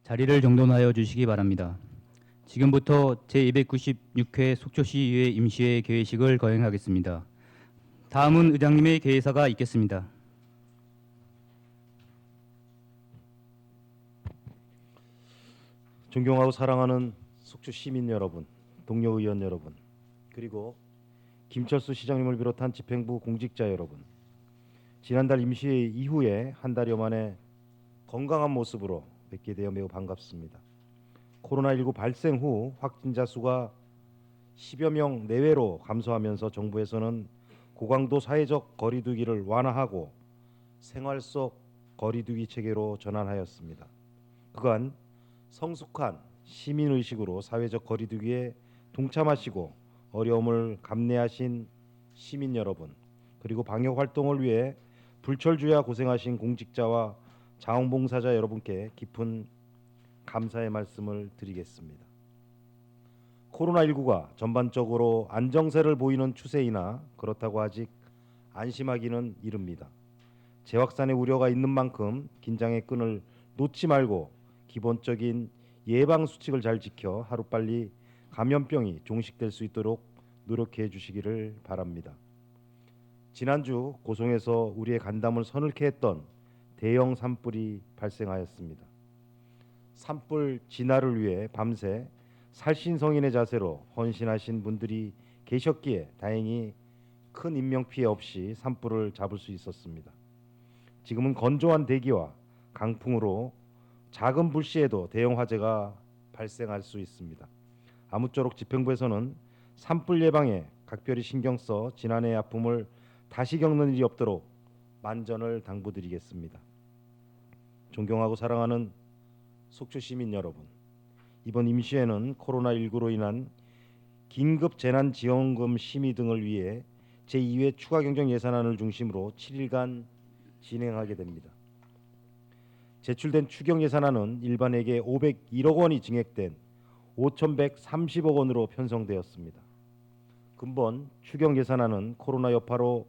자리를 정돈하여 주시기 바랍니다. 지금부터 제296회 속초시의회 임시회 개회식을 거행하겠습니다. 다음은 의장님의 개회사가 있겠습니다. 존경하고 사랑하는 속초 시민 여러분, 동료 의원 여러분, 그리고 김철수 시장님을 비롯한 집행부 공직자 여러분, 지난달 임시회 이후에 한 달여 만에 건강한 모습으로 뵙게 되어 매우 반갑습니다. 코로나19 발생 후 확진자 수가 10여 명 내외로 감소하면서 정부에서는 고강도 사회적 거리두기를 완화하고 생활 속 거리두기 체계로 전환하였습니다. 그간 성숙한 시민의식으로 사회적 거리두기에 동참하시고 어려움을 감내하신 시민 여러분, 그리고 방역 활동을 위해 불철주야 고생하신 공직자와 자원봉사자 여러분께 깊은 감사의 말씀을 드리겠습니다. 코로나19가 전반적으로 안정세를 보이는 추세이나 그렇다고 아직 안심하기는 이릅니다. 재확산의 우려가 있는 만큼 긴장의 끈을 놓지 말고 기본적인 예방 수칙을 잘 지켜 하루빨리 감염병이 종식될 수 있도록 노력해 주시기를 바랍니다. 지난주 고성에서 우리의 간담을 서늘케 했던 대형 산불이 발생하였습니다. 산불 진화를 위해 밤새 살신성인의 자세로 헌신하신 분들이 계셨기에 다행히 큰 인명피해 없이 산불을 잡을 수 있었습니다. 지금은 건조한 대기와 강풍으로 작은 불씨에도 대형 화재가 발생할 수 있습니다. 아무쪼록 집행부에서는 산불 예방에 각별히 신경 써 지난해의 아픔을 다시 겪는 일이 없도록 만전을 당부드리겠습니다. 존경하고 사랑하는 속초 시민 여러분, 이번 임시회는 코로나19로 인한 긴급 재난지원금 심의 등을 위해 제2회 추가경정 예산안을 중심으로 7일간 진행하게 됩니다. 제출된 추경 예산안은 일반에게 501억 원이 증액된 5,130억 원으로 편성되었습니다. 근본 추경 예산안은 코로나 여파로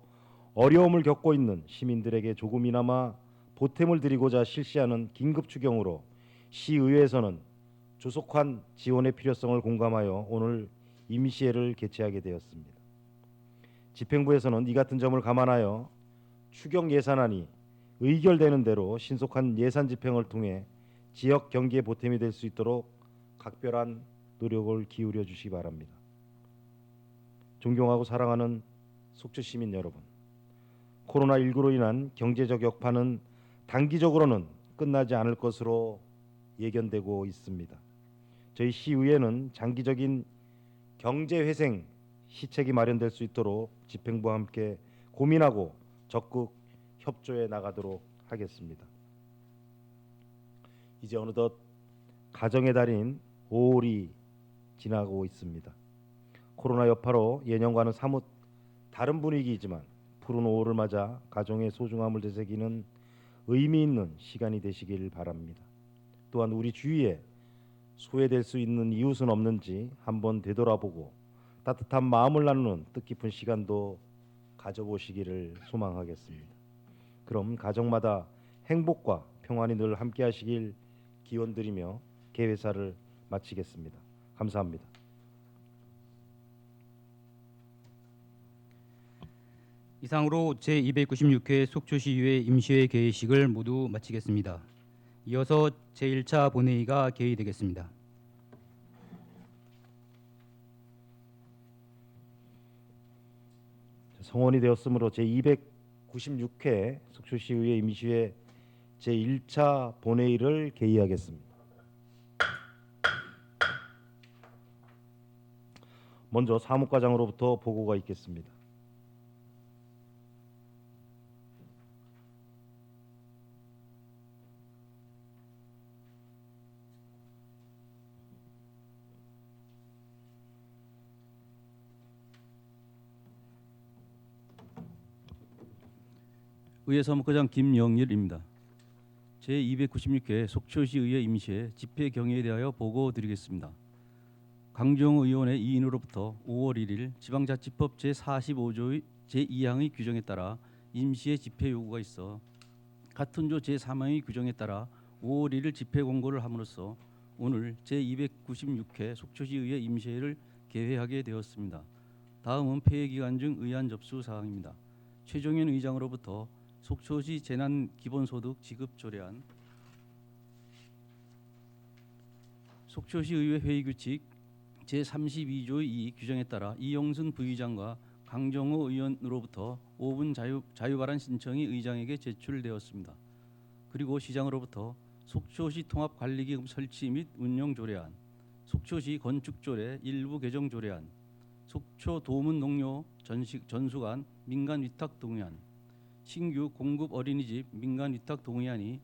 어려움을 겪고 있는 시민들에게 조금이나마 보탬을 드리고자 실시하는 긴급 추경으로 시의회에서는 조속한 지원의 필요성을 공감하여 오늘 임시회를 개최하게 되었습니다. 집행부에서는 이 같은 점을 감안하여 추경 예산안이 의결되는 대로 신속한 예산 집행을 통해 지역 경기에 보탬이 될 수 있도록 각별한 노력을 기울여 주시기 바랍니다. 존경하고 사랑하는 속초 시민 여러분, 코로나19로 인한 경제적 여파는 단기적으로는 끝나지 않을 것으로 예견되고 있습니다. 저희 시의회는 장기적인 경제회생 시책이 마련될 수 있도록 집행부와 함께 고민하고 적극 협조해 나가도록 하겠습니다. 이제 어느덧 가정의 달인 5월이 지나고 있습니다. 코로나 여파로 예년과는 사뭇 다른 분위기이지만 푸른 5월을 맞아 가정의 소중함을 되새기는 의미 있는 시간이 되시길 바랍니다. 또한 우리 주위에 소외될 수 있는 이웃은 없는지 한번 되돌아보고 따뜻한 마음을 나누는 뜻깊은 시간도 가져보시기를 소망하겠습니다. 그럼 가정마다 행복과 평안이 늘 함께 하시길 기원드리며 개회사를 마치겠습니다. 감사합니다. 이상으로 제296회 속초시의회 임시회 개회식을 모두 마치겠습니다. 이어서 제1차 본회의가 개의되겠습니다. 성원이 되었으므로 제296회 속초시의회 임시회 제1차 본회의를 개의하겠습니다. 먼저 사무과장으로부터 보고가 있겠습니다. 의회 사무과장 김영일입니다. 제296회 속초시의회 임시회 집회 경위에 대하여 보고드리겠습니다. 강정호 의원의 이인으로부터 5월 1일 지방자치법 제45조의 제2항의 규정에 따라 임시회 집회 요구가 있어 같은 조 제3항의 규정에 따라 5월 1일 집회 공고를 함으로써 오늘 제296회 속초시의회 임시회를 개회하게 되었습니다. 다음은 폐회 기간 중 의안 접수 사항입니다. 최종현 의장으로부터 속초시 재난 기본소득 지급 조례안, 속초시의회 회의규칙 제32조의 2 규정에 따라 이용순 부의장과 강정호 의원으로부터 5분 자유발언 신청이 의장에게 제출되었습니다. 그리고 시장으로부터 속초시 통합관리기금 설치 및 운영 조례안, 속초시 건축조례 일부 개정 조례안, 속초 도문 농료 전수관 민간 위탁 동의안, 신규 공급 어린이집 민간 위탁 동의안이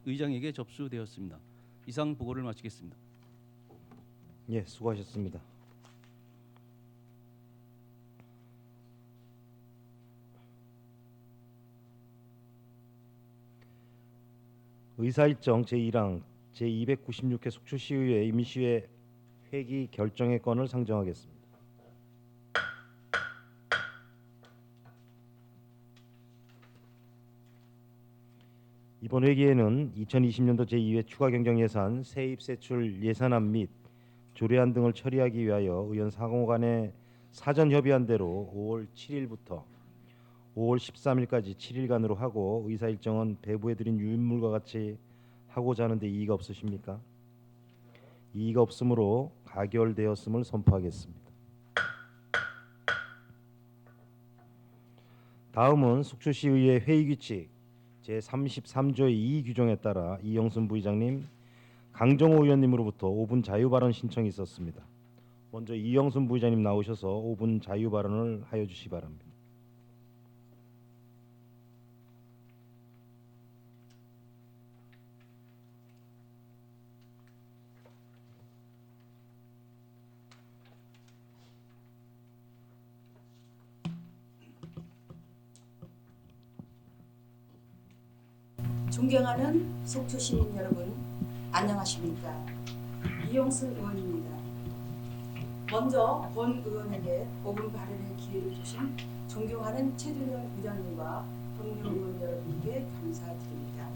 의장에게 접수되었습니다. 이상 보고를 마치겠습니다. 예, 수고하셨습니다. 의사일정 제1항 제296회 속초시의회 임시회 회기 결정의 건을 상정하겠습니다. 이번 회기에는 2020년도 제2회 추가경정예산, 세입세출 예산안 및 조례안 등을 처리하기 위하여 의원 상호 간의 사전 협의한 대로 5월 7일부터 5월 13일까지 7일간으로 하고 의사 일정은 배부해드린 유인물과 같이 하고자 하는데 이의가 없으십니까? 이의가 없으므로 가결되었음을 선포하겠습니다. 다음은 속초시의회 회의규칙 제33조의 2 규정에 따라 이영순 부의장님, 강정호 의원님으로부터 5분 자유발언 신청이 있었습니다. 먼저 이영순 부의장님 나오셔서 5분 자유발언을 하여 주시기 바랍니다. 존경하는 속초 시민 여러분, 안녕하십니까? 이용순 의원입니다. 먼저 권 의원에게 5분 발언의 기회를 주신 존경하는 최준현 의장님과 동료 의원 여러분께 감사드립니다.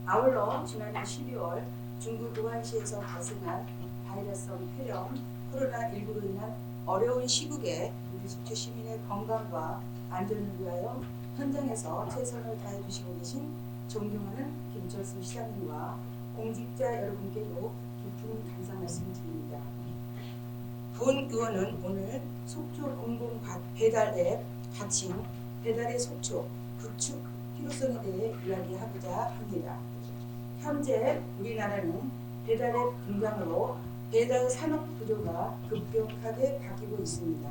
아울러 지난해 12월 중국 우한시에서 발생한 바이러스성 폐렴 코로나19로 인한 어려운 시국에 우리 속초 시민의 건강과 안전을 위하여 현장에서 최선을 다해 주시고 계신 존경하는 김철수 시장님과 공직자 여러분께도 깊은 감사 말씀드립니다. 본 의원은 오늘 속초 공공 배달 앱 가칭 배달의 속초 구축 필요성에 대해 이야기하고자 합니다. 현재 우리나라는 배달 앱 등장으로 배달 산업 구조가 급격하게 바뀌고 있습니다.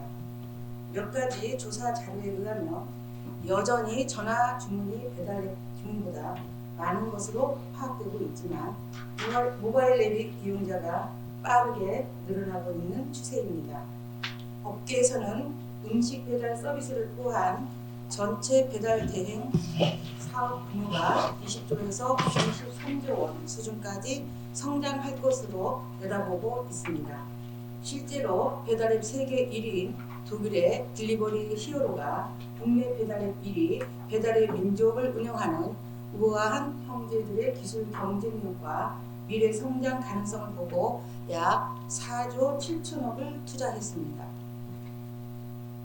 몇 가지 조사 자료에 의하면 여전히 전화 주문이 배달 앱 주문보다 많은 것으로 파악되고 있지만 모바일 앱 이용자가 빠르게 늘어나고 있는 추세입니다. 업계에서는 음식 배달 서비스를 포함한 전체 배달 대행 사업 규모가 20조에서 23조 원 수준까지 성장할 것으로 내다보고 있습니다. 실제로 배달앱 세계 1위인 독일의 딜리버리 히어로가 국내 배달앱 1위 배달의 민족을 운영하는 우아한 형제들의 기술 경쟁력과 미래 성장 가능성을 보고 약 4조 7천억을 투자했습니다.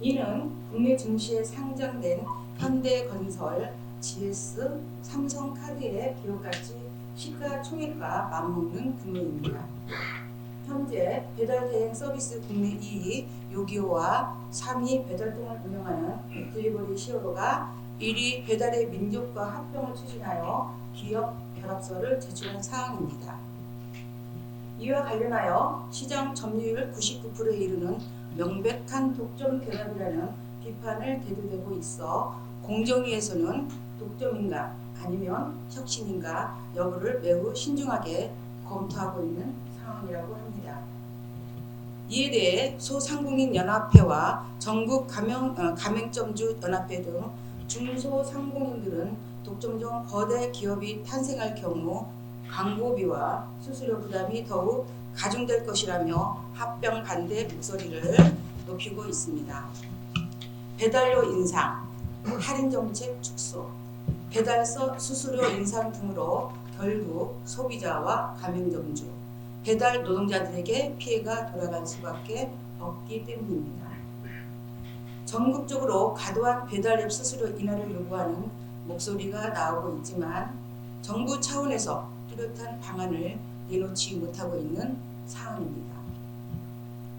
이는 국내 증시에 상장된 현대건설, GS, 삼성카드의 기업같이 시가총액과 맞먹는 규모입니다. 현재 배달 대행 서비스 국내 2위 요기요와 3위 배달통을 운영하는 딜리버리 히어로가 1위 배달의 민족과 합병을 추진하여 기업 결합서를 제출한 사항입니다. 이와 관련하여 시장 점유율 99%에 이르는 명백한 독점 결합이라는 비판을 대두되고 있어 공정위에서는 독점인가 아니면 혁신인가 여부를 매우 신중하게 검토하고 있는 상황이라고 합니다. 이에 대해 소상공인연합회와 전국 가맹점주 연합회 등 중소상공인들은 독점적 거대 기업이 탄생할 경우 광고비와 수수료 부담이 더욱 가중될 것이라며 합병 반대 목소리를 높이고 있습니다. 배달료 인상, 할인 정책 축소, 배달 수수료 인상 등으로 결국 소비자와 가맹점주, 배달 노동자들에게 피해가 돌아갈 수밖에 없기 때문입니다. 전국적으로 과도한 배달앱 수수료 인하를 요구하는 목소리가 나오고 있지만 정부 차원에서 뚜렷한 방안을 내놓지 못하고 있는 상황입니다.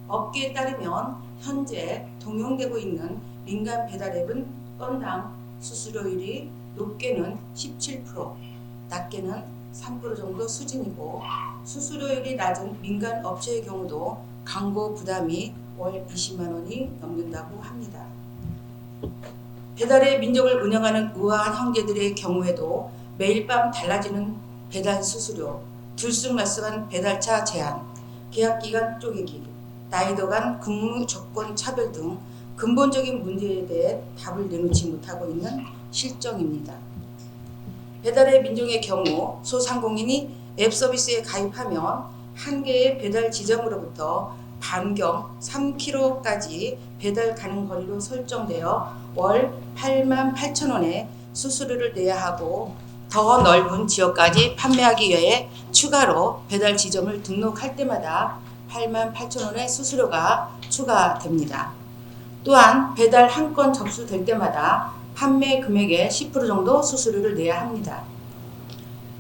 업계에 따르면 현재 동용되고 있는 민간 배달앱은 건당 수수료율이 높게는 17%, 낮게는 3% 정도 수준이고 수수료율이 낮은 민간 업체의 경우도 광고 부담이 월 20만 원이 넘는다고 합니다. 배달의 민족을 운영하는 우아한 형제들의 경우에도 매일 밤 달라지는 배달 수수료, 들쑥날쑥한 배달차 제한, 계약기간 쪼개기, 나이도 간 근무 조건 차별 등 근본적인 문제에 대해 답을 내놓지 못하고 있는 실정입니다. 배달의 민족의 경우 소상공인이 앱 서비스에 가입하면 한 개의 배달 지점으로부터 반경 3km까지 배달 가능 거리로 설정되어 월 88,000원의 수수료를 내야 하고 더 넓은 지역까지 판매하기 위해 추가로 배달 지점을 등록할 때마다 88,000원의 수수료가 추가됩니다. 또한 배달 한 건 접수될 때마다 판매 금액의 10% 정도 수수료를 내야 합니다.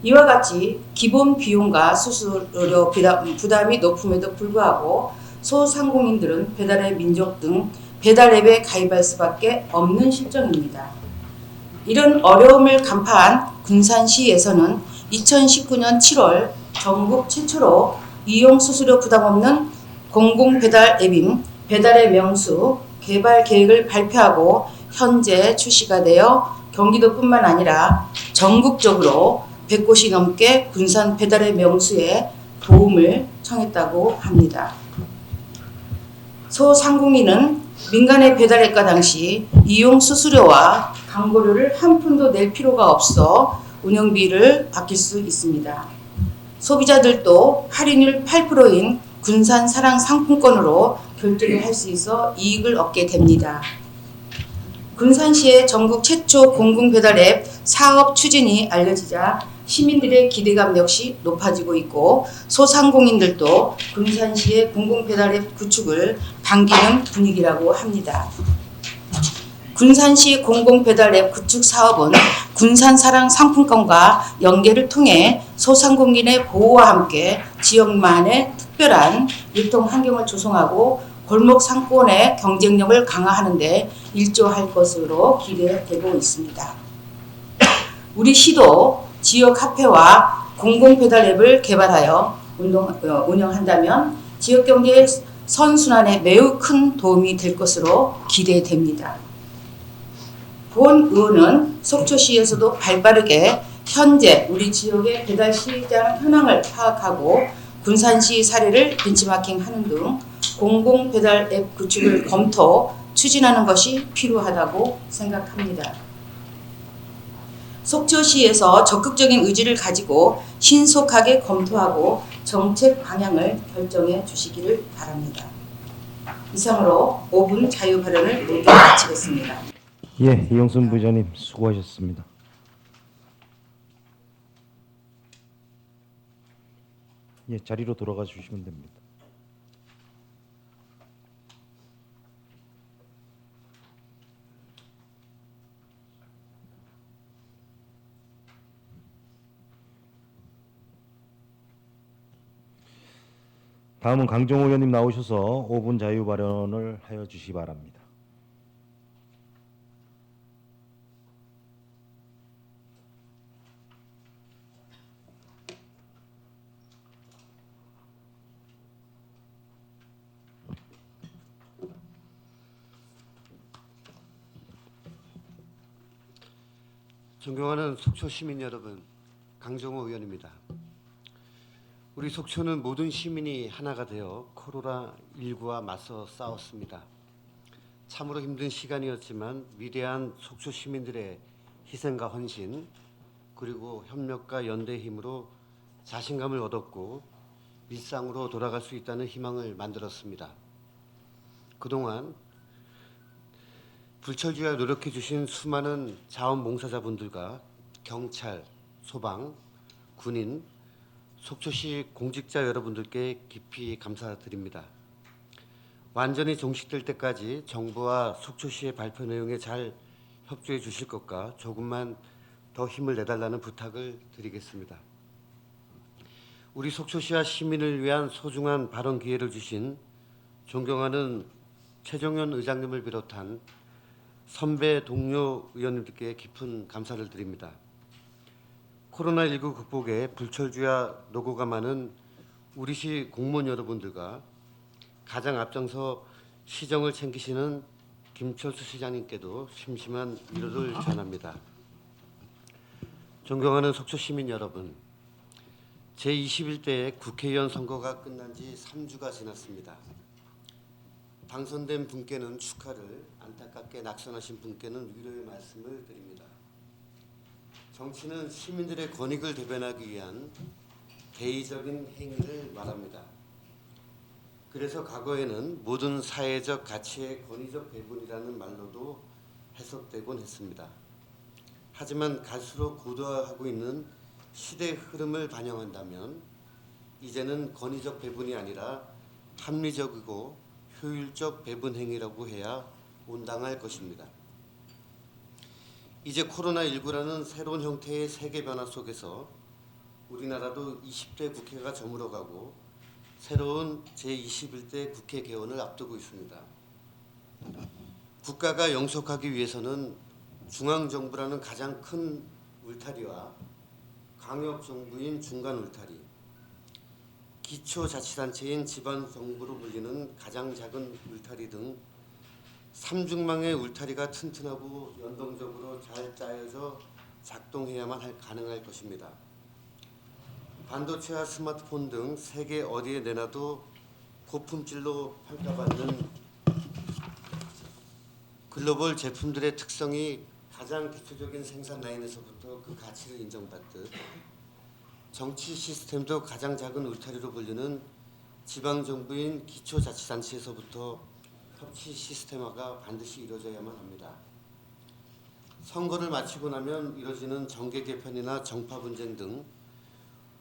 이와 같이 기본 비용과 수수료 부담이 높음에도 불구하고 소상공인들은 배달의 민족 등 배달 앱에 가입할 수밖에 없는 실정입니다. 이런 어려움을 간파한 군산시에서는 2019년 7월 전국 최초로 이용 수수료 부담 없는 공공 배달 앱인 배달의 명수 개발 계획을 발표하고 현재 출시가 되어 경기도뿐만 아니라 전국적으로 100곳이 넘게 군산 배달의 명수에 도움을 청했다고 합니다. 소상공인은 민간의 배달앱과 당시 이용 수수료와 광고료를 한 푼도 낼 필요가 없어 운영비를 아낄 수 있습니다. 소비자들도 할인율 8%인 군산 사랑 상품권으로 결제를 할 수 있어 이익을 얻게 됩니다. 군산시의 전국 최초 공공배달앱 사업 추진이 알려지자 시민들의 기대감 역시 높아지고 있고 소상공인들도 군산시의 공공배달앱 구축을 반기는 분위기라고 합니다. 군산시 공공배달앱 구축 사업은 군산사랑 상품권과 연계를 통해 소상공인의 보호와 함께 지역만의 특별한 유통 환경을 조성하고 골목 상권의 경쟁력을 강화하는 데 일조할 것으로 기대되고 있습니다. 우리 시도 지역 카페와 공공배달앱을 개발하여 운영한다면 지역 경제 선순환에 매우 큰 도움이 될 것으로 기대됩니다. 본 의원은 속초시에서도 발빠르게 현재 우리 지역의 배달 시장 현황을 파악하고 군산시 사례를 벤치마킹하는 등 공공 배달 앱 구축을 검토 추진하는 것이 필요하다고 생각합니다. 속초시에서 적극적인 의지를 가지고 신속하게 검토하고 정책 방향을 결정해 주시기를 바랍니다. 이상으로 5분 자유 발언을 모두 마치겠습니다. 예, 이영순 부의장님 수고하셨습니다. 예, 자리로 돌아가 주시면 됩니다. 다음은 강정호 의원님 나오셔서 5분 자유 발언을 하여 주시기 바랍니다. 존경하는 속초 시민 여러분, 강정호 의원입니다. 우리 속초는 모든 시민이 하나가 되어 코로나19와 맞서 싸웠습니다. 참으로 힘든 시간이었지만 위대한 속초 시민들의 희생과 헌신 그리고 협력과 연대의 힘으로 자신감을 얻었고 일상으로 돌아갈 수 있다는 희망을 만들었습니다. 그동안 불철주야 노력해 주신 수많은 자원봉사자분들과 경찰, 소방, 군인, 속초시 공직자 여러분들께 깊이 감사드립니다. 완전히 종식될 때까지 정부와 속초시의 발표 내용에 잘 협조해 주실 것과 조금만 더 힘을 내달라는 부탁을 드리겠습니다. 우리 속초시와 시민을 위한 소중한 발언 기회를 주신 존경하는 최종현 의장님을 비롯한 선배 동료 의원님들께 깊은 감사를 드립니다. 코로나19 극복에 불철주야 노고가 많은 우리 시 공무원 여러분들과 가장 앞장서 시정을 챙기시는 김철수 시장님께도 심심한 위로를 전합니다. 존경하는 속초 시민 여러분, 제21대 국회의원 선거가 끝난 지 3주가 지났습니다. 당선된 분께는 축하를, 안타깝게 낙선하신 분께는 위로의 말씀을 드립니다. 정치는 시민들의 권익을 대변하기 위한 대의적인 행위를 말합니다. 그래서 과거에는 모든 사회적 가치의 권위적 배분이라는 말로도 해석되곤 했습니다. 하지만 갈수록 고도화하고 있는 시대의 흐름을 반영한다면 이제는 권위적 배분이 아니라 합리적이고 효율적 배분 행위라고 해야 온당할 것입니다. 이제 코로나19라는 새로운 형태의 세계 변화 속에서 우리나라도 20대 국회가 저물어가고 새로운 제21대 국회 개원을 앞두고 있습니다. 국가가 영속하기 위해서는 중앙정부라는 가장 큰 울타리와 광역정부인 중간 울타리, 기초자치단체인 지방정부로 불리는 가장 작은 울타리 등 삼중망의 울타리가 튼튼하고 연동적으로 잘 짜여져 작동해야만 가능할 것입니다. 반도체와 스마트폰 등 세계 어디에 내놔도 고품질로 평가받는 글로벌 제품들의 특성이 가장 기초적인 생산 라인에서부터 그 가치를 인정받듯 정치 시스템도 가장 작은 울타리로 불리는 지방정부인 기초자치단체에서부터 협치 시스템화가 반드시 이루어져야만 합니다. 선거를 마치고 나면 이뤄지는 정계 개편이나 정파 분쟁 등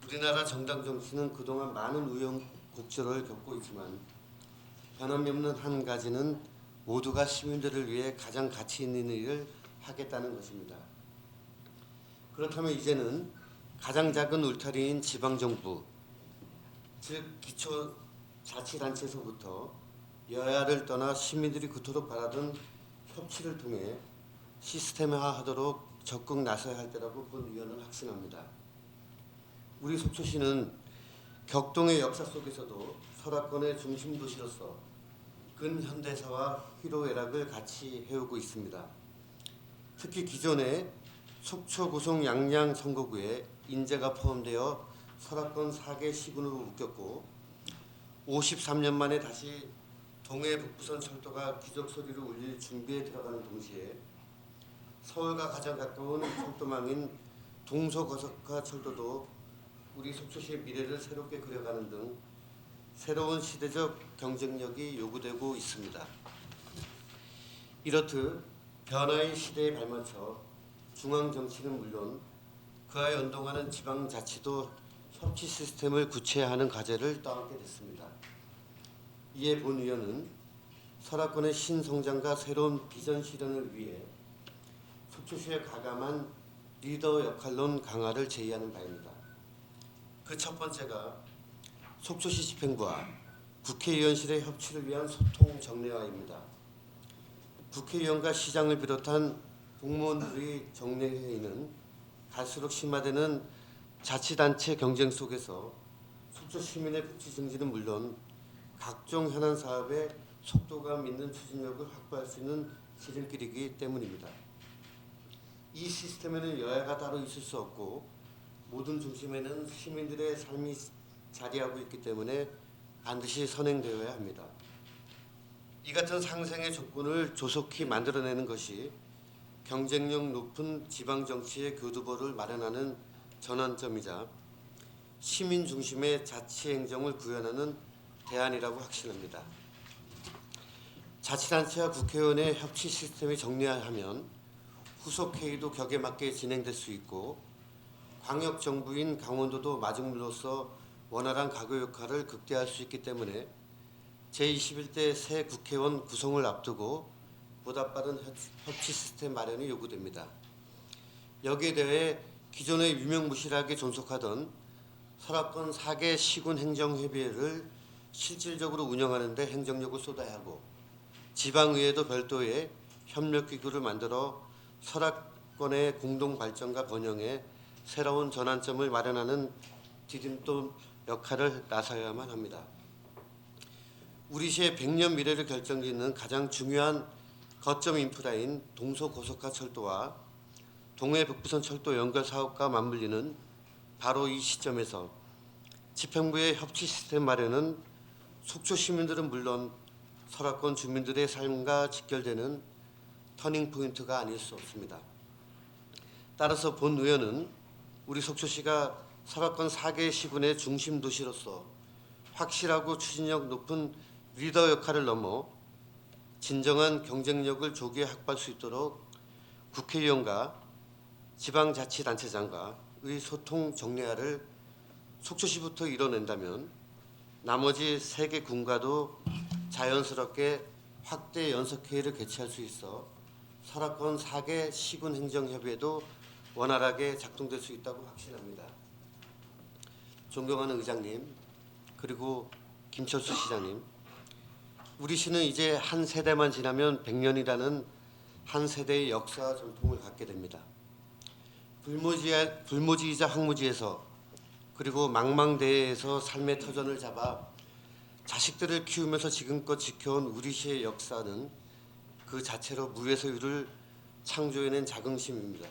우리나라 정당 정치는 그동안 많은 우여곡절을 겪고 있지만 변함이 없는 한 가지는 모두가 시민들을 위해 가장 가치 있는 일을 하겠다는 것입니다. 그렇다면 이제는 가장 작은 울타리인 지방정부, 즉 기초자치단체에서부터 여야를 떠나 시민들이 그토록 바라던 협치를 통해 시스템화하도록 적극 나서야 할 때라고 본 의원은 확신합니다. 우리 속초시는 격동의 역사 속에서도 설악권의 중심 도시로서 근현대사와 희로애락을 같이 해오고 있습니다. 특히 기존의 속초, 고성, 양양 선거구에 인재가 포함되어 설악권 4개 시군으로 묶였고 53년 만에 다시 동해 북부선 철도가 기적 소리로 울릴 준비에 들어가는 동시에 서울과 가장 가까운 철도망인 동서고속화 철도도 우리 속초시의 미래를 새롭게 그려가는 등 새로운 시대적 경쟁력이 요구되고 있습니다. 이렇듯 변화의 시대에 발맞춰 중앙정치는 물론 그와 연동하는 지방자치도 협치 시스템을 구체화하는 과제를 떠안게 됐습니다. 이에 본 의원은 설악권의 신성장과 새로운 비전 실현을 위해 속초시의 과감한 리더 역할론 강화를 제의하는 바입니다. 그 첫 번째가 속초시 집행부와 국회의원실의 협치를 위한 소통 정례화입니다. 국회의원과 시장을 비롯한 공무원들의 정례회의는 갈수록 심화되는 자치단체 경쟁 속에서 속초 시민의 복지 증진은 물론 각종 현안 사업에 속도감 있는 추진력을 확보할 수 있는 지름길이기 때문입니다. 이 시스템에는 여야가 따로 있을 수 없고 모든 중심에는 시민들의 삶이 자리하고 있기 때문에 반드시 선행되어야 합니다. 이 같은 상생의 조건을 조속히 만들어내는 것이 경쟁력 높은 지방정치의 교두보를 마련하는 전환점이자 시민 중심의 자치행정을 구현하는 대안이라고 확신합니다. 자치단체와 국회의원의 협치 시스템이 정리하면 후속 회의도 격에 맞게 진행될 수 있고 광역 정부인 강원도도 마중물로서 원활한 가교 역할을 극대화할 수 있기 때문에 제21대 새 국회의원 구성을 앞두고 보다 빠른 협치 시스템 마련이 요구됩니다. 여기에 대해 기존에 유명무실하게 존속하던 설악권 4개 시군 행정협의회를 실질적으로 운영하는 데 행정력을 쏟아야 하고 지방의회도 별도의 협력기구를 만들어 설악권의 공동발전과 번영에 새로운 전환점을 마련하는 디딤돌 역할을 나서야만 합니다. 우리 시의 100년 미래를 결정짓는 가장 중요한 거점 인프라인 동서고속화 철도와 동해 북부선 철도 연결 사업과 맞물리는 바로 이 시점에서 집행부의 협치 시스템 마련은 속초 시민들은 물론 설악권 주민들의 삶과 직결되는 터닝 포인트가 아닐 수 없습니다. 따라서 본 의원은 우리 속초시가 설악권 4개 시군의 중심 도시로서 확실하고 추진력 높은 리더 역할을 넘어 진정한 경쟁력을 조기에 확보할 수 있도록 국회의원과 지방자치단체장과의 소통 정례화를 속초시부터 이뤄낸다면 나머지 3개 군과도 자연스럽게 확대 연석회의를 개최할 수 있어 설악권 4개 시군 행정협의회도 원활하게 작동될 수 있다고 확신합니다. 존경하는 의장님, 그리고 김철수 시장님, 우리 시는 이제 한 세대만 지나면 100년이라는 한 세대의 역사와 전통을 갖게 됩니다. 불모지이자 황무지에서 그리고 망망대해에서 삶의 터전을 잡아 자식들을 키우면서 지금껏 지켜온 우리 시의 역사는 그 자체로 무에서 유를 창조해낸 자긍심입니다.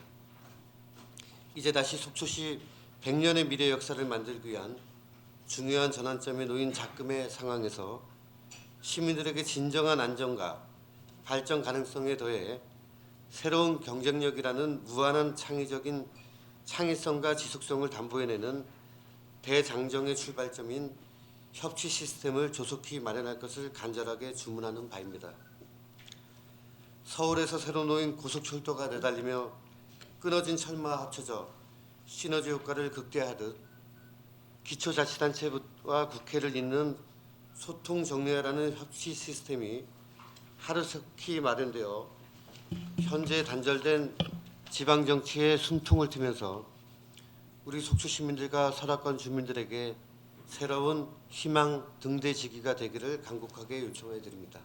이제 다시 속초시 100년의 미래 역사를 만들기 위한 중요한 전환점에 놓인 작금의 상황에서 시민들에게 진정한 안정과 발전 가능성에 더해 새로운 경쟁력이라는 무한한 창의적인 창의성과 지속성을 담보해내는 대장정의 출발점인 협치 시스템을 조속히 마련할 것을 간절하게 주문하는 바입니다. 서울에서 새로 놓인 고속철도가 내달리며 끊어진 철마와 합쳐져 시너지 효과를 극대화하듯 기초자치단체와 국회를 잇는 소통 정례화라는 협치 시스템이 하루속히 마련되어 현재 단절된 지방정치의 숨통을 트면서 우리 속초 시민들과 설악권 주민들에게 새로운 희망 등대지기가 되기를 간곡하게 요청해 드립니다.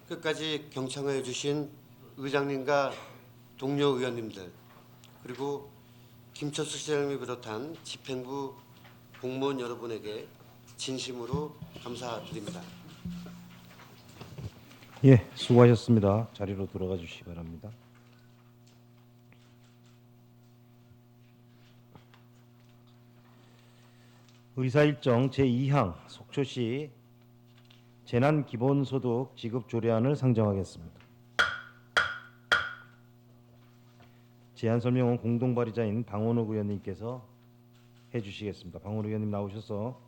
끝까지 경청해 주신 의장님과 동료 의원님들 그리고 김철수 시장님을 비롯한 집행부 공무원 여러분에게 진심으로 감사드립니다. 예, 수고하셨습니다. 자리로 돌아가 주시기 바랍니다. 의사일정 제2항 속초시 재난기본소득 지급 조례안을 상정하겠습니다. 제안 설명은 공동 발의자인 방원욱 의원님께서 해주시겠습니다. 방원욱 의원님 나오셔서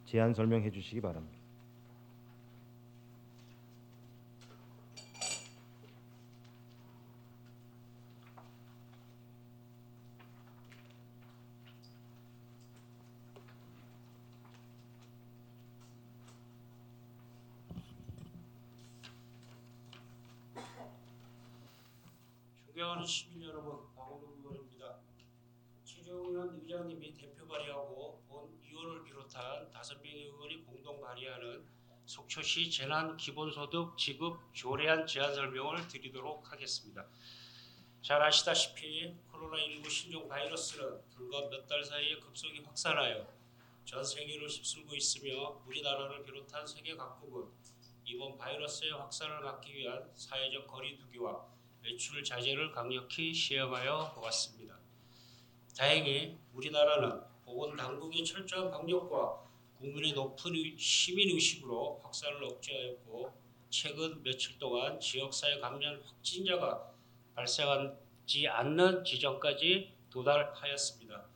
제안 설명해 주시기 바랍니다. 존경하는 시민 여러분, 박원욱 의원입니다. 최종현 의장님이 대표 발의하고 본 의원을 비롯한 5명의 의원이 공동 발의하는 속초시 재난기본소득 지급 조례안 제안 설명을 드리도록 하겠습니다. 잘 아시다시피 코로나19 신종 바이러스는 불과 몇 달 사이에 급속히 확산하여 전 세계를 휩쓸고 있으며 우리나라를 비롯한 세계 각국은 이번 바이러스의 확산을 막기 위한 사회적 거리두기와 외출 자제를 강력히 시행하여 보았습니다. 다행히 우리나라는 보건당국의 철저한 방역과 국민의 높은 시민의식으로 확산을 억제하였고 최근 며칠 동안 지역사회 감염 확진자가 발생하지 않는 지점까지 도달하였습니다.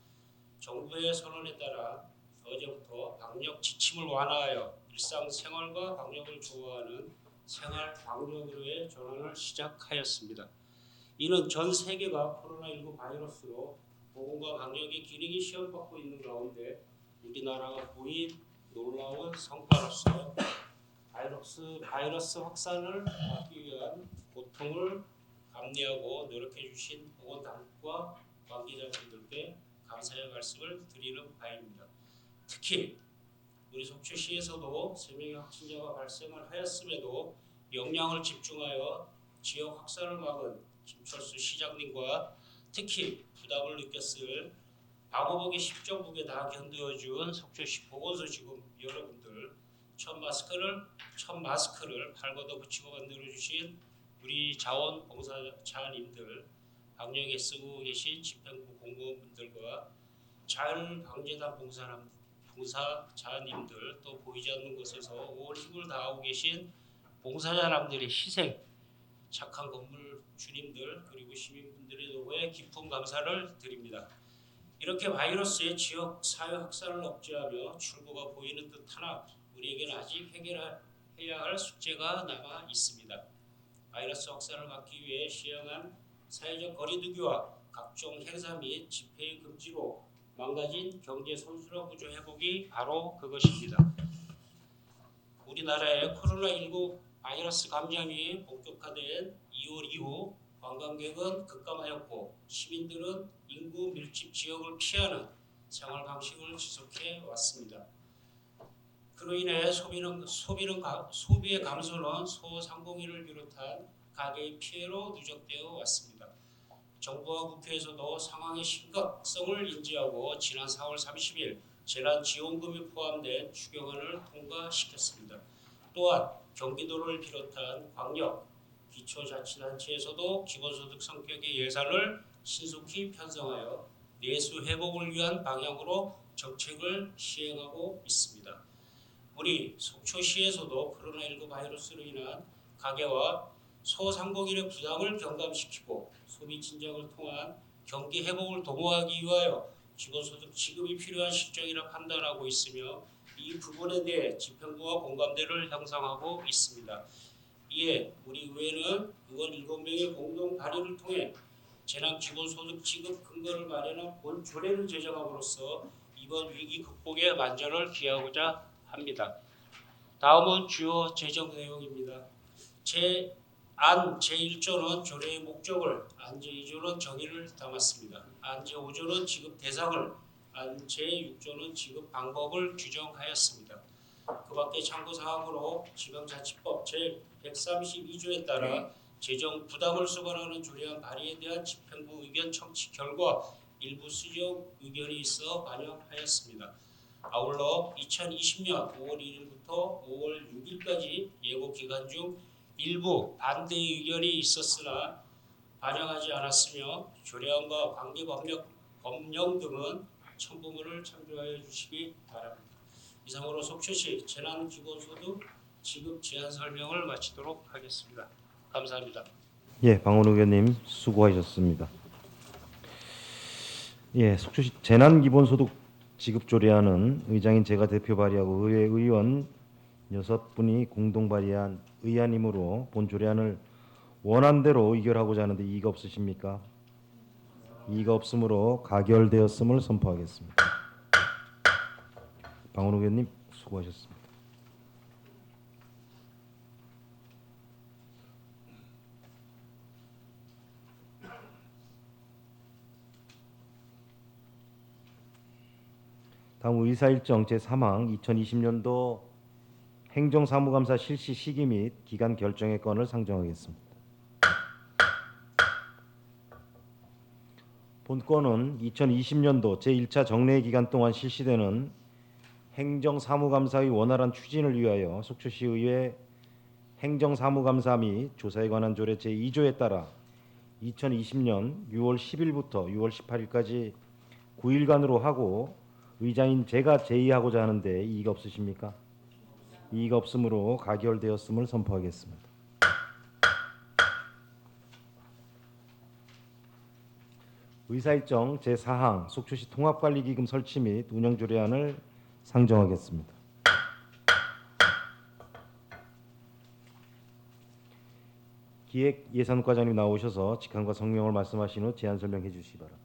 정부의 선언에 따라 어제부터 방역 지침을 완화하여 일상생활과 방역을 조화하는 생활 방역으로의 전환을 시작하였습니다. 이는 전 세계가 코로나19 바이러스로 보건과 방역의 기능이 시험받고 있는 가운데 우리나라가 보인 놀라운 성과로서 바이러스 확산을 막기 위한 고통을 감내하고 노력해 주신 보건당국과 관계자분들께 감사의 말씀을 드리는 바입니다. 특히 우리 속초시에서도 3명의 확진자가 발생을 하였음에도 역량을 집중하여 지역 확산을 막은 김철수 시장님과 특히 부담을 느꼈을 방호복의 10종국에 다 견뎌준 속초시 보건소직원 여러분들, 첫 마스크를 팔걷어 붙이고 만들어주신 우리 자원봉사자님들, 방역에 쓰고 계신 집행부 공무원분들과 자율방재단 봉사자님들, 또 보이지 않는 곳에서 온 힘을 다하고 계신 봉사자님들의 희생, 착한 건물 주님들, 그리고 시민분들의 노고에 깊은 감사를 드립니다. 이렇게 바이러스의 지역 사회 확산을 억제하며 출구가 보이는 듯하나 우리에게는 아직 해결해야 할 숙제가 남아 있습니다. 바이러스 확산을 막기 위해 시행한 사회적 거리두기와 각종 행사 및 집회 금지로 망가진 경제 선순환 구조 회복이 바로 그것입니다. 우리나라의 코로나19 바이러스 감염이 본격화된 2월 이후 관광객은 급감하였고 시민들은 인구 밀집 지역을 피하는 생활 방식을 지속해 왔습니다. 그로 인해 소비의 감소는 소상공인을 비롯한 가계의 피해로 누적되어 왔습니다. 정부와 국회에서도 상황의 심각성을 인지하고 지난 4월 30일 재난지원금이 포함된 추경안을 통과시켰습니다. 또한 경기도를 비롯한 광역, 기초자치단체에서도 기본소득 성격의 예산을 신속히 편성하여 내수 회복을 위한 방향으로 정책을 시행하고 있습니다. 우리 속초시에서도 코로나19 바이러스로 인한 가계와 소상공인의 부담을 경감시키고 소비 진정을 통한 경기 회복을 도모하기 위하여 기본소득 지급이 필요한 실정이라 판단하고 있으며 이 부분에 대해 집행부와 공감대를 형성하고 있습니다. 이에 우리 의회는 의원 7명의 공동 발의를 통해 재난 기본소득 지급 근거를 마련한 본조례를 제정함으로써 이번 위기 극복에 만전을 기하고자 합니다. 다음은 주요 제정 내용입니다. 안 제1조는 조례의 목적을, 안 제2조는 정의를 담았습니다. 안 제5조는 지급 대상을, 안 제6조는 지급 방법을 규정하였습니다. 그 밖에 참고사항으로 지방자치법 제132조에 따라 재정 부담을 수반하는 조례안 발의에 대한 집행부 의견 청취 결과 일부 수정 의견이 있어 반영하였습니다. 아울러 2020년 5월 1일부터 5월 6일까지 예고 기간 중 일부 반대 의견이 있었으나 반영하지 않았으며 조례안과 관계 법령 등은 첨부문을 참조하여 주시기 바랍니다. 이상으로 속초시 재난기본소득 지급 제한 설명을 마치도록 하겠습니다. 감사합니다. 예, 방원 의원님 수고하셨습니다. 예, 속초시 재난기본소득 지급조례안은 의장인 제가 대표 발의하고 의회 의원 6분이 공동 발의한 의안이므로 본 조례안을 원안대로 의결하고자 하는데 이의가 없으십니까? 이의가 없으므로 가결되었음을 선포하겠습니다. 방원 의원님 수고하셨습니다. 다음 의사일정 제3항 2020년도 행정사무감사 실시 시기 및 기간 결정의 건을 상정하겠습니다. 본건은 2020년도 제1차 정례 기간 동안 실시되는 행정사무감사의 원활한 추진을 위하여 속초시의회 행정사무감사 및 조사에 관한 조례 제2조에 따라 2020년 6월 10일부터 6월 18일까지 9일간으로 하고 의장인 제가 제의하고자 하는데 이의가 없으십니까? 이의가 없으므로 가결되었음을 선포하겠습니다. 의사일정 제4항 속초시 통합관리기금 설치 및 운영조례안을 상정하겠습니다. 기획예산과장님 나오셔서 직함과 성명을 말씀하신 후 제안 설명해 주시기 바랍니다.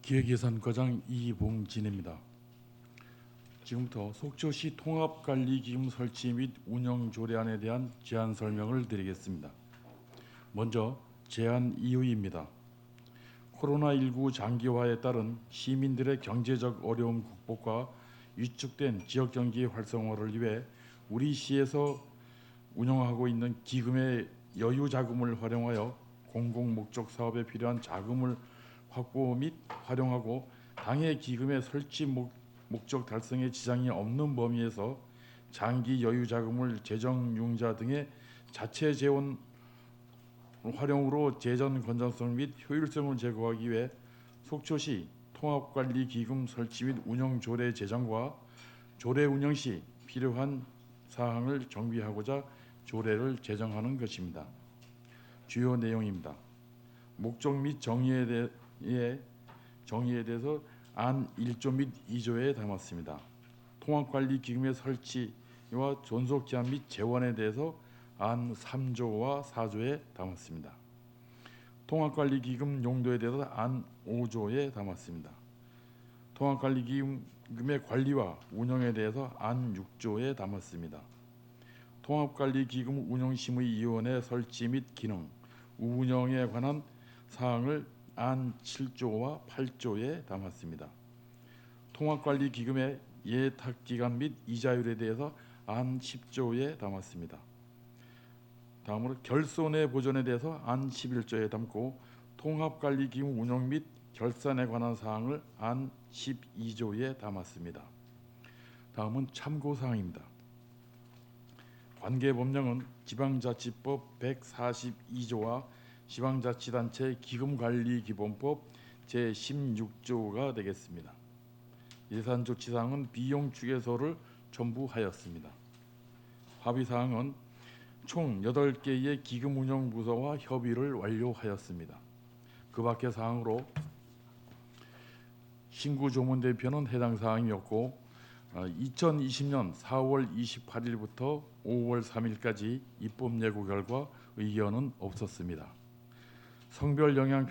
기획예산과장 이봉진입니다. 지금부터 속초시 통합관리기금 설치 및 운영 조례안에 대한 제안 설명을 드리겠습니다. 먼저 제안 이유입니다. 코로나19 장기화에 따른 시민들의 경제적 어려움 극복과 위축된 지역 경기 활성화를 위해 우리 시에서 운영하고 있는 기금의 여유 자금을 활용하여 공공 목적 사업에 필요한 자금을 확보 및 활용하고 당해 기금의 설치 목적 달성에 지장이 없는 범위에서 장기 여유 자금을 재정 융자 등의 자체 재원 활용으로 재정 건전성 및 효율성을 제고하기 위해 속초시 통합관리기금 설치 및 운영 조례 제정과 조례 운영 시 필요한 사항을 정비하고자 조례를 제정하는 것입니다. 주요 내용입니다. 목적 및 정의에 대해서 안 1조 및 2조에 담았습니다. 통합관리기금의 설치와 존속기한 및 재원에 대해서 안 3조와 4조에 담았습니다. 통합관리기금 용도에 대해서 안 5조에 담았습니다. 통합관리기금의 관리와 운영에 대해서 안 6조에 담았습니다. 통합관리기금 운영심의위원회 설치 및 기능, 운영에 관한 사항을 안 7조와 8조에 담았습니다. 통합관리기금의 예탁기간 및 이자율에 대해서 안 10조에 담았습니다. 다음으로 결손의 보존에 대해서 안 11조에 담고 통합관리기금 운영 및 결산에 관한 사항을 안 12조에 담았습니다. 다음은 참고사항입니다. 관계법령은 지방자치법 142조와 지방자치단체 기금관리기본법 제16조가 되겠습니다. 예산조치사항은 비용추계서를 첨부하였습니다. 합의사항은 총 8개의 기금운영부서와 협의를 완료하였습니다. 그 밖의 사항으로 신구조문대표는 해당 사항이었고 2020년 4월 28일부터 5월 3일까지 입법 예고 결과 의견은 없었습니다. 성별 영향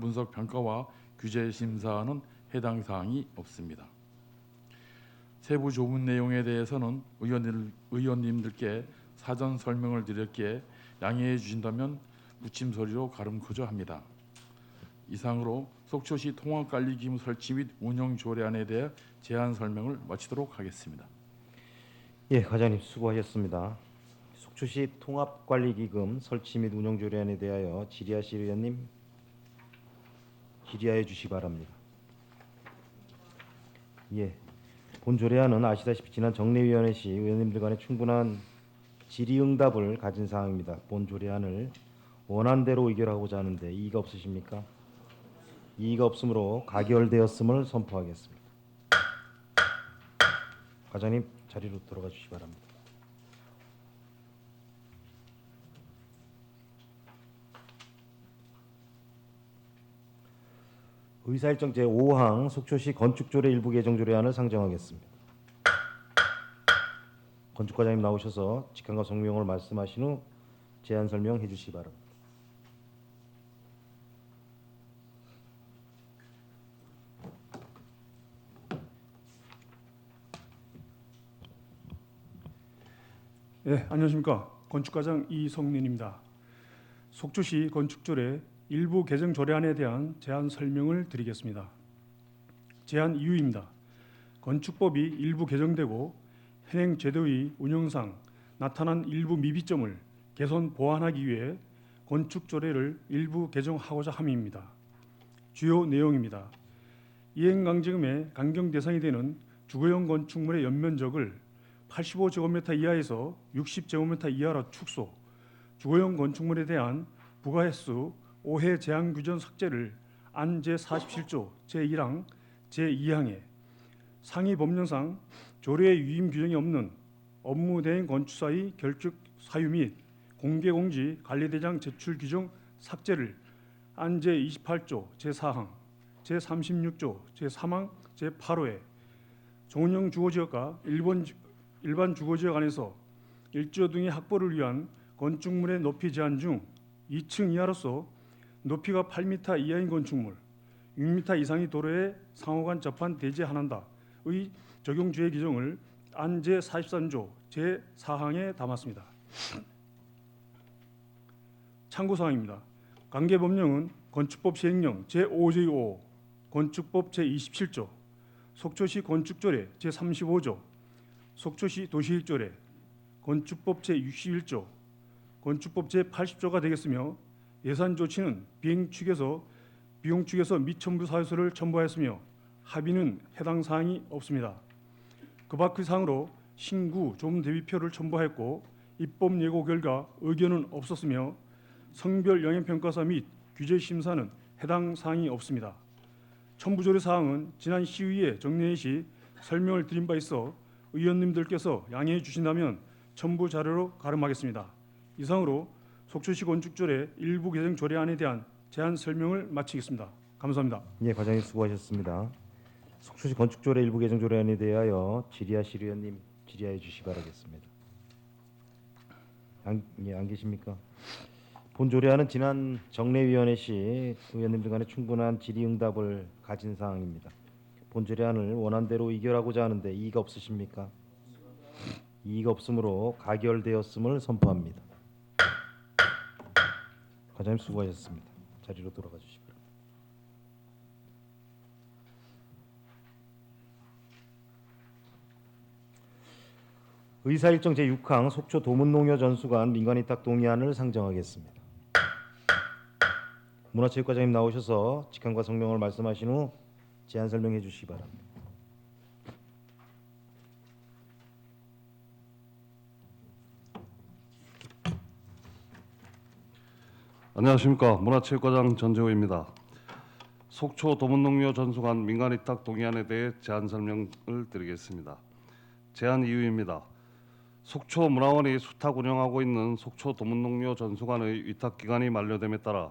분석 평가와 규제 심사는 해당 사항이 없습니다. 세부 조문 내용에 대해서는 의원님들께 사전 설명을 드렸기에 양해해 주신다면 묻힘 소리로 가름코자 합니다. 이상으로 속초시 통합관리기금 설치 및 운영 조례안에 대해 제안 설명을 마치도록 하겠습니다. 예, 과장님 수고하셨습니다. 속초시 통합관리기금 설치 및 운영 조례안에 대하여 질의하실 의원님 질의하여 주시기 바랍니다. 예, 본 조례안은 아시다시피 지난 정례위원회 시 의원님들 간에 충분한 질의응답을 가진 사항입니다. 본 조례안을 원안대로 의결하고자 하는데 이의가 없으십니까? 이의가 없으므로 가결되었음을 선포하겠습니다. 과장님 자리로 돌아가 주시기 바랍니다. 의사일정 제5항 속초시 건축조례 일부 개정 조례안을 상정하겠습니다. 건축과장님 나오셔서 직함과 성명을 말씀하신 후 제안 설명해 주시기 바랍니다. 네, 안녕하십니까. 건축과장 이성린입니다. 속초시 건축조례 일부 개정 조례안에 대한 제안 설명을 드리겠습니다. 제안 이유입니다. 건축법이 일부 개정되고 현행 제도의 운영상 나타난 일부 미비점을 개선 보완하기 위해 건축조례를 일부 개정하고자 함입니다. 주요 내용입니다. 이행강제금의 강경 대상이 되는 주거용 건축물의 연면적을 85제곱미터 이하에서 60제곱미터 이하로 축소, 주거용 건축물에 대한 부가횟수 5회 제한 규정 삭제를 안 제47조 제1항 제2항에 상위 법령상 조례의 위임 규정이 없는 업무 대행 건축사의 결축 사유 및 공개공지 관리대장 제출 규정 삭제를 안 제28조 제4항, 제36조 제3항 제8호에 종운영 주거지역과 일반 주거지역 안에서 일조 등의 확보를 위한 건축물의 높이 제한 중 2층 이하로서 높이가 8m 이하인 건축물, 6m 이상의 도로에 상호간 접한 대제한한다의 적용 주의 규정을 안 제43조 제4항에 담았습니다. 참고사항입니다. 관계법령은 건축법 시행령 제5조 5, 건축법 제27조, 속초시 건축조례 제35조, 속초시 도시일조례, 건축법 제61조, 건축법 제80조가 되겠으며 예산 조치는 비용 측에서 미첨부 사유서를 첨부하였으며 합의는 해당 사항이 없습니다. 그 밖의 사항으로 신구 조문 대비표를 첨부하였고 입법 예고 결과 의견은 없었으며 성별 영향평가사 및 규제 심사는 해당 사항이 없습니다. 첨부 조례 사항은 지난 시의회 정례회 시 설명을 드린 바 있어 의원님들께서 양해해 주신다면 첨부 자료로 가름하겠습니다. 이상으로 속초시 건축조례 일부 개정 조례안에 대한 제안 설명을 마치겠습니다. 감사합니다. 예, 과장님 수고하셨습니다. 속초시 건축조례 일부 개정 조례안에 대하여 질의하실 의원님 질의해 주시기 바라겠습니다. 안 계십니까? 본 조례안은 지난 정례위원회 시 의원님들 간에 충분한 질의응답을 가진 사항입니다. 본 조례안을 원안대로 의결하고자 하는데 이의가 없으십니까? 이의가 없으므로 가결되었음을 선포합니다. 과장님 수고하셨습니다. 자리로 돌아가 주시기 바랍니다. 의사일정 제6항 속초 도문농협 전수관 민간위탁 동의안을 상정하겠습니다. 문화체육과장님 나오셔서 직함과 성명을 말씀하신 후 제안 설명해 주시기 바랍니다. 안녕하십니까. 문화체육과장 전재호입니다. 속초 도문농협 전수관 민간위탁 동의안에 대해 제안 설명을 드리겠습니다. 제안 이유입니다. 속초 문화원이 수탁 운영하고 있는 속초 도문농협 전수관의 위탁 기간이 만료됨에 따라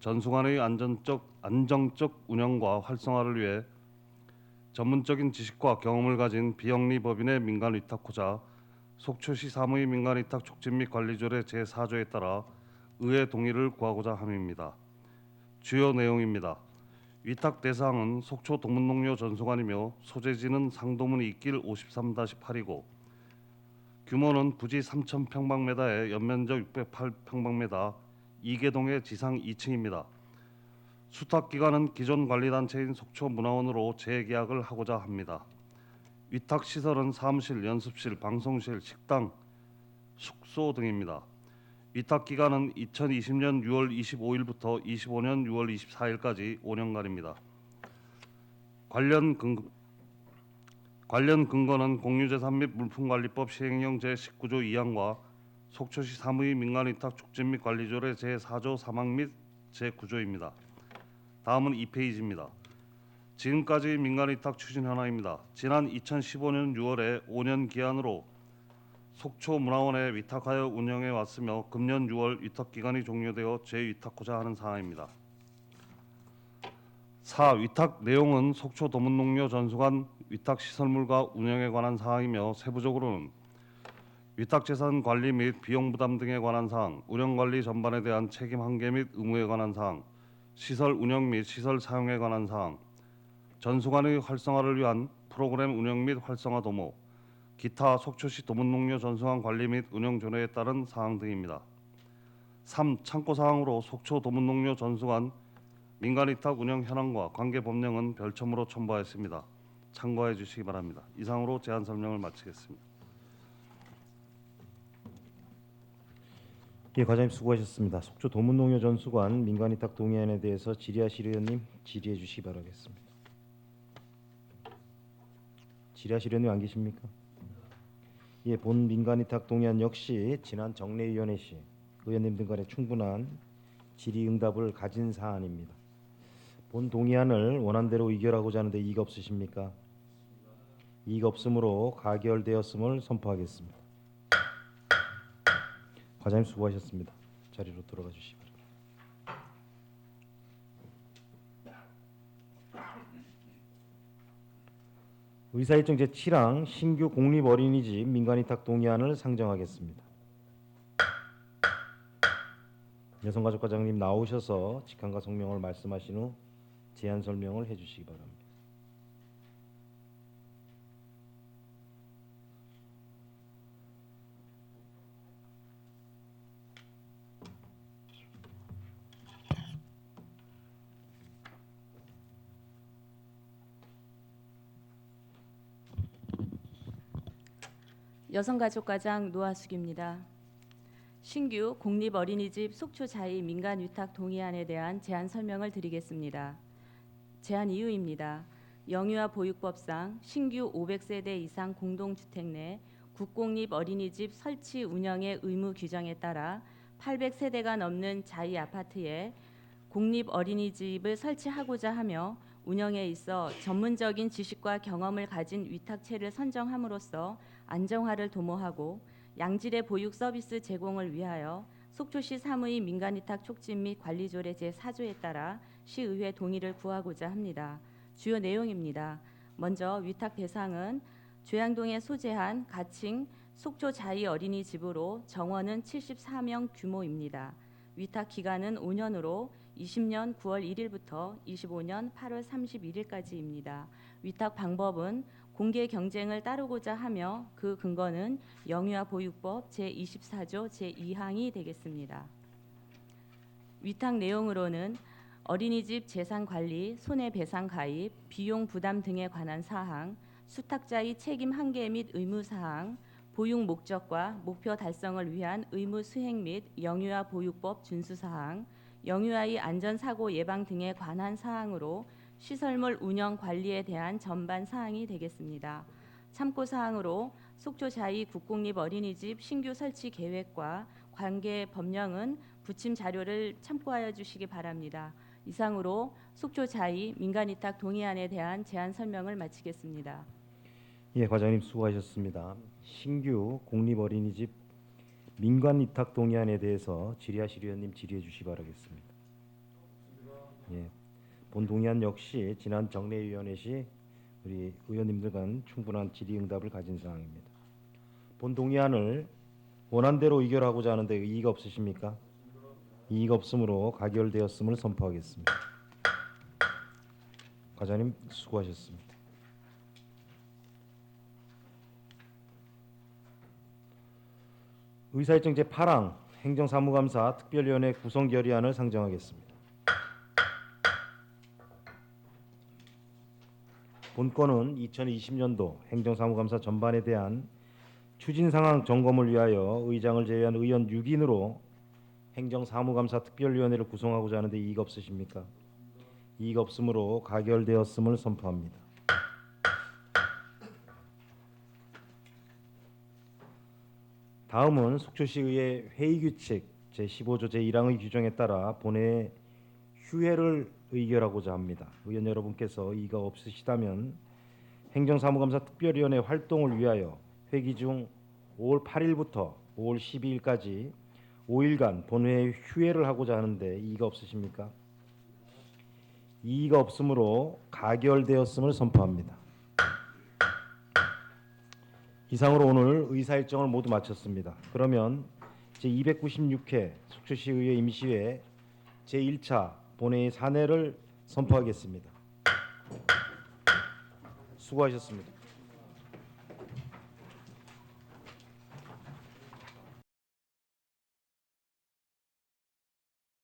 전수관의 안정적 운영과 활성화를 위해 전문적인 지식과 경험을 가진 비영리 법인의 민간 위탁호자 속초시 사무의 민간 위탁 촉진 및 관리조례 제4조에 따라 의회 동의를 구하고자 함입니다. 주요 내용입니다. 위탁 대상은 속초 도문농협 전수관이며 소재지는 상도문 이길 53-8이고 규모는 부지 3,000평방미터에 연면적 608평방미터 2개동의 지상 2층입니다. 수탁 기간은 기존 관리단체인 속초문화원으로 재계약을 하고자 합니다. 위탁 시설은 사무실, 연습실, 방송실, 식당, 숙소 등입니다. 위탁 기간은 2020년 6월 25일부터 25년 6월 24일까지 5년간입니다. 관련 근거는 공유재산 및 물품관리법 시행령 제19조 2항과 속초시 사무의 민간위탁 촉진 및 관리조례 제4조 3항 및 제9조입니다. 다음은 2페이지입니다. 지금까지 민간위탁 추진 현황입니다. 지난 2015년 6월에 5년 기한으로 속초문화원에 위탁하여 운영해 왔으며 금년 6월 위탁 기간이 종료되어 재위탁하고자 하는 사항입니다. 4. 위탁 내용은 속초 도문농협 전수관 위탁 시설물과 운영에 관한 사항이며 세부적으로는 위탁재산 관리 및 비용 부담 등에 관한 사항, 운영관리 전반에 대한 책임 한계 및 의무에 관한 사항, 시설 운영 및 시설 사용에 관한 사항, 전수관의 활성화를 위한 프로그램 운영 및 활성화 도모, 기타 속초시 도문농협 전수관 관리 및 운영 조례에 따른 사항 등입니다. 3. 참고사항으로 속초 도문농협 전수관 민간위탁 운영 현황과 관계 법령은 별첨으로 첨부하였습니다. 참고해 주시기 바랍니다. 이상으로 제안 설명을 마치겠습니다. 예, 과장님 수고하셨습니다. 속초 도문농협 전수관 민간위탁 동의안에 대해서 질의하실 의원님 질의해 주시기 바라겠습니다. 질의하실 의원님 안 계십니까? 예, 본 민간위탁 동의안 역시 지난 정례위원회 시 의원님들 간에 충분한 질의응답을 가진 사안입니다. 본 동의안을 원안대로 의결하고자 하는데 이의가 없으십니까? 이의가 없으므로 가결되었음을 선포하겠습니다. 과장님 수고하셨습니다. 자리로 돌아가 주시기 바랍니다. 의사일정 제7항 신규 공립어린이집 민간위탁 동의안을 상정하겠습니다. 여성가족과장님 나오셔서 직함과 성명을 말씀하신 후 제안 설명을 해주시기 바랍니다. 여성가족과장 노하숙입니다. 신규 공립어린이집 속초자이 민간위탁 동의안에 대한 제안 설명을 드리겠습니다. 제안 이유입니다. 영유아 보육법상 신규 500세대 이상 공동주택 내 국공립 어린이집 설치 운영의 의무 규정에 따라 800세대가 넘는 자이 아파트에 공립 어린이집을 설치하고자 하며 운영에 있어 전문적인 지식과 경험을 가진 위탁체를 선정함으로써 안정화를 도모하고 양질의 보육 서비스 제공을 위하여 속초시 사무의 민간위탁 촉진 및 관리조례 제4조에 따라 시의회 동의를 구하고자 합니다. 주요 내용입니다. 먼저 위탁 대상은 조양동에 소재한 가칭 속초 자이 어린이집으로 정원은 74명 규모입니다. 위탁 기간은 5년으로 20년 9월 1일부터 25년 8월 31일까지입니다. 위탁 방법은 공개 경쟁을 따르고자 하며 그 근거는 영유아 보육법 제24조 제2항이 되겠습니다. 위탁 내용으로는 어린이집 재산 관리, 손해배상 가입, 비용 부담 등에 관한 사항, 수탁자의 책임 한계 및 의무 사항, 보육 목적과 목표 달성을 위한 의무 수행 및 영유아 보육법 준수 사항, 영유아의 안전사고 예방 등에 관한 사항으로 시설물 운영 관리에 대한 전반 사항이 되겠습니다. 참고 사항으로 속초 자이 국공립 어린이집 신규 설치 계획과 관계 법령은 부침 자료를 참고하여 주시기 바랍니다. 이상으로 속초 자이 민간위탁 동의안에 대한 제안 설명을 마치겠습니다. 예, 과장님 수고하셨습니다. 신규 공립어린이집 민간위탁 동의안에 대해서 질의하실 의원님 질의해 주시기 바라겠습니다. 예, 본 동의안 역시 지난 정례위원회 시 우리 의원님들 간 충분한 질의응답을 가진 사항입니다. 본 동의안을 원안대로 의결하고자 하는데 이의가 없으십니까? 이의가 없으므로 가결되었음을 선포하겠습니다. 과장님 수고하셨습니다. 의사일정 제8항 행정사무감사 특별위원회 구성 결의안을 상정하겠습니다. 본건은 2020년도 행정사무감사 전반에 대한 추진상황 점검을 위하여 의장을 제외한 의원 6인으로 행정사무감사 특별위원회를 구성하고자 하는데 이의가 없으십니까? 이의가 없으므로 가결되었음을 선포합니다. 다음은 속초시의회 회의규칙 제15조 제1항의 규정에 따라 본회의 휴회를 의결하고자 합니다. 의원 여러분께서 이의가 없으시다면 행정사무감사 특별위원회 활동을 위하여 회기 중 5월 8일부터 5월 12일까지 5일간 본회의 휴회를 하고자 하는데 이의가 없으십니까? 이의가 없으므로 가결되었음을 선포합니다. 이상으로 오늘 의사일정을 모두 마쳤습니다. 그러면 제296회 속초시의회 임시회 제1차 본회의 산회를 선포하겠습니다. 수고하셨습니다.